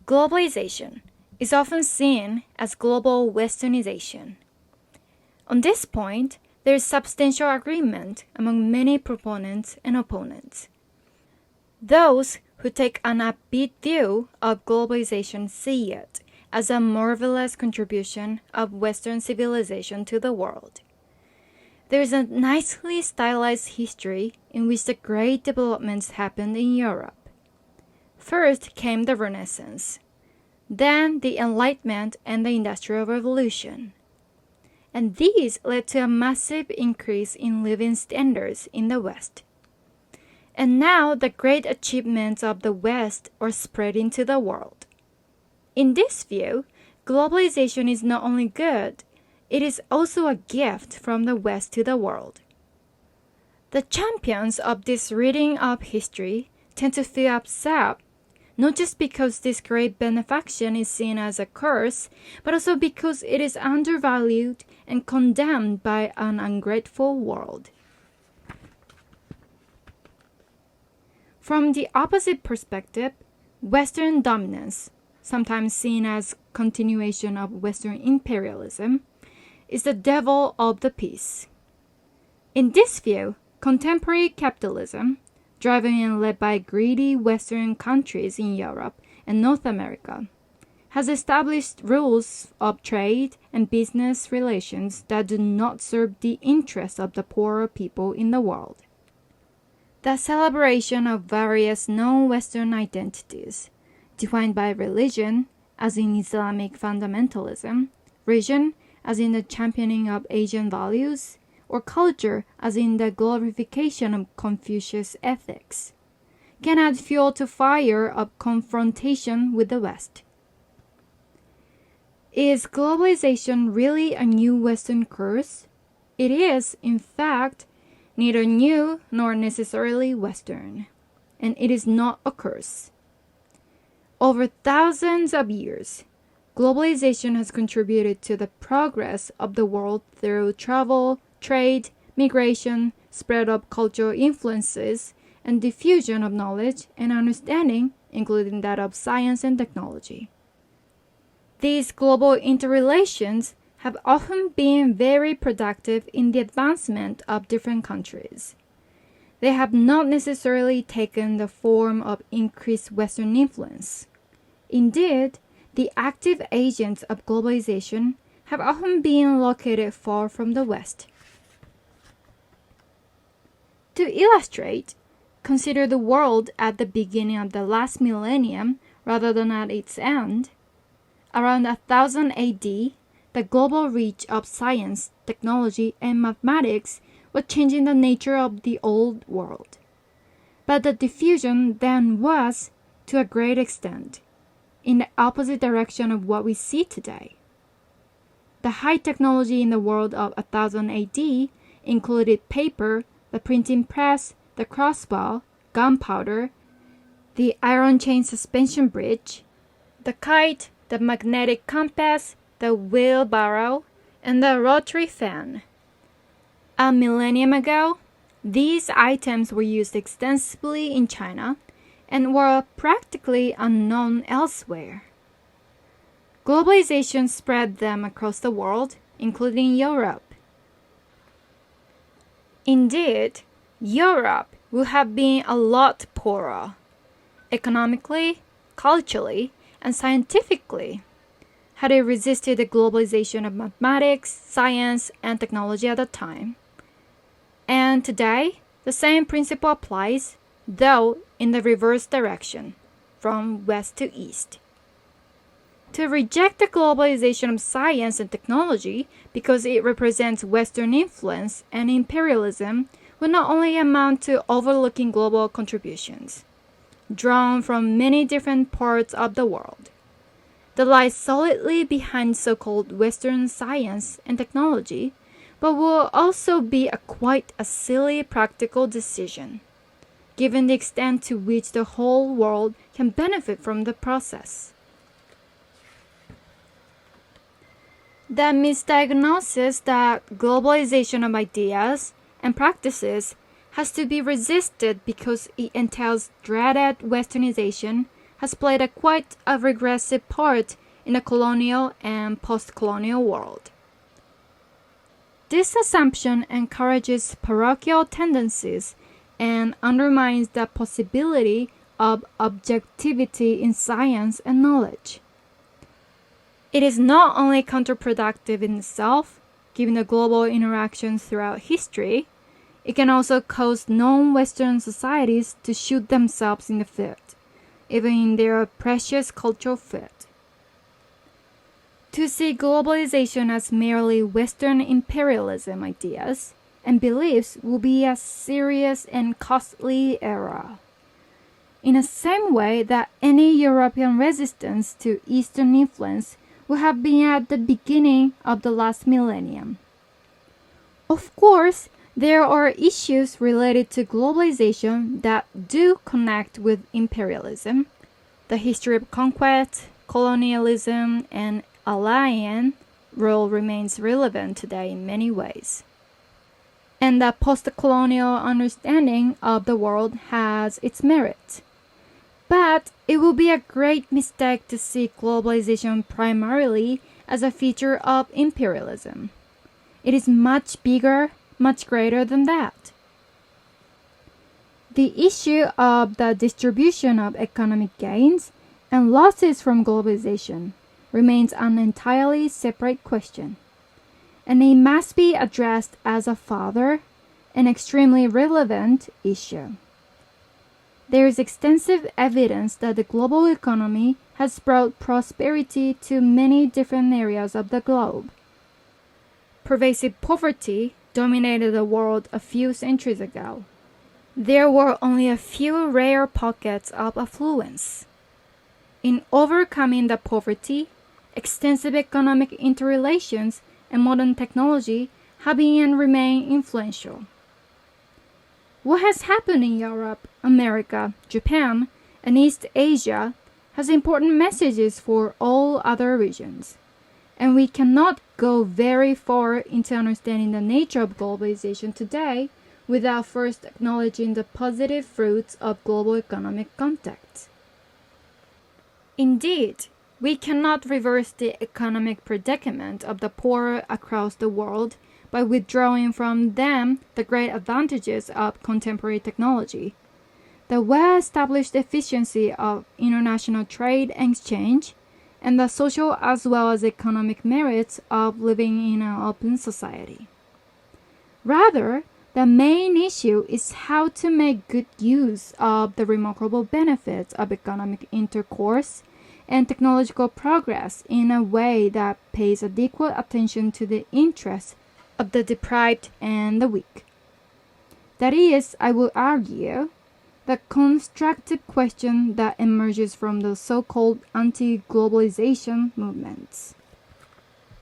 Globalization is often seen as global westernization. On this point, there is substantial agreement among many proponents and opponents. Those who take an upbeat view of globalization see it as a marvelous contribution of Western civilization to the world. There is a nicely stylized history in which the great developments happened in Europe. First came the Renaissance, then the Enlightenment and the Industrial Revolution. And these led to a massive increase in living standards in the West. And now the great achievements of the West are spreading to the world. In this view, globalization is not only good, it is also a gift from the West to the world. The champions of this reading of history tend to feel upset, not just because this great benefaction is seen as a curse, but also because it is undervalued and condemned by an ungrateful world. From the opposite perspective, Western dominance, sometimes seen as continuation of Western imperialism, is the devil of the piece. In this view, contemporary capitalism, driven and led by greedy Western countries in Europe and North America, has established rules of trade and business relations that do not serve the interests of the poorer people in the world. The celebration of various non-Western identities, defined by religion, as in Islamic fundamentalism, region, as in the championing of Asian values, or culture, as in the glorification of Confucius ethics, can add fuel to fire of confrontation with the West. Is globalization really a new Western curse? It is, in fact, neither new nor necessarily Western, and it is not a curse. Over thousands of years, globalization has contributed to the progress of the world through travel, trade, migration, spread of cultural influences, and diffusion of knowledge and understanding, including that of science and technology. These global interrelations have often been very productive in the advancement of different countries. They have not necessarily taken the form of increased Western influence. Indeed, the active agents of globalization have often been located far from the West. To illustrate, consider the world at the beginning of the last millennium rather than at its end. Around 1000 AD, the global reach of science, technology, and mathematics was changing the nature of the old world. But the diffusion then was, to a great extent, in the opposite direction of what we see today. The high technology in the world of 1000 AD included paper, the printing press, the crossbow, gunpowder, the iron chain suspension bridge, the kite, the magnetic compass, the wheelbarrow, and the rotary fan. A millennium ago, these items were used extensively in China and were practically unknown elsewhere. Globalization spread them across the world, including Europe. Indeed, Europe would have been a lot poorer, economically, culturally, and scientifically, had it resisted the globalization of mathematics, science, and technology at the time. And today, the same principle applies, though in the reverse direction, from west to east. To reject the globalization of science and technology because it represents Western influence and imperialism would not only amount to overlooking global contributions, drawn from many different parts of the world, that lie solidly behind so-called Western science and technology, but will also be quite a silly practical decision, given the extent to which the whole world can benefit from the process. The misdiagnosis that globalization of ideas and practices has to be resisted because it entails dreaded westernization has played quite a regressive part in the colonial and post-colonial world. This assumption encourages parochial tendencies and undermines the possibility of objectivity in science and knowledge. It is not only counterproductive in itself, given the global interactions throughout history, it can also cause non-Western societies to shoot themselves in the foot, even in their precious cultural foot. To see globalization as merely Western imperialism ideas and beliefs will be a serious and costly error. In the same way that any European resistance to Eastern influence would have been at the beginning of the last millennium. Of course, there are issues related to globalization that do connect with imperialism. The history of conquest, colonialism, and alliance role remains relevant today in many ways. And the post-colonial understanding of the world has its merit. But it will be a great mistake to see globalization primarily as a feature of imperialism. It is much bigger, much greater than that. The issue of the distribution of economic gains and losses from globalization remains an entirely separate question, and it must be addressed as a further and extremely relevant issue. There is extensive evidence that the global economy has brought prosperity to many different areas of the globe. Pervasive poverty dominated the world a few centuries ago. There were only a few rare pockets of affluence. In overcoming the poverty, extensive economic interrelations and modern technology have been and remain influential. What has happened in Europe, America, Japan, and East Asia has important messages for all other regions, and we cannot go very far into understanding the nature of globalization today without first acknowledging the positive fruits of global economic contact. Indeed, we cannot reverse the economic predicament of the poor across the world by withdrawing from them the great advantages of contemporary technology, the well-established efficiency of international trade and exchange, and the social as well as economic merits of living in an open society. Rather, the main issue is how to make good use of the remarkable benefits of economic intercourse and technological progress in a way that pays adequate attention to the interests of the deprived and the weak. That is, I would argue, the constructive question that emerges from the so-called anti-globalization movements.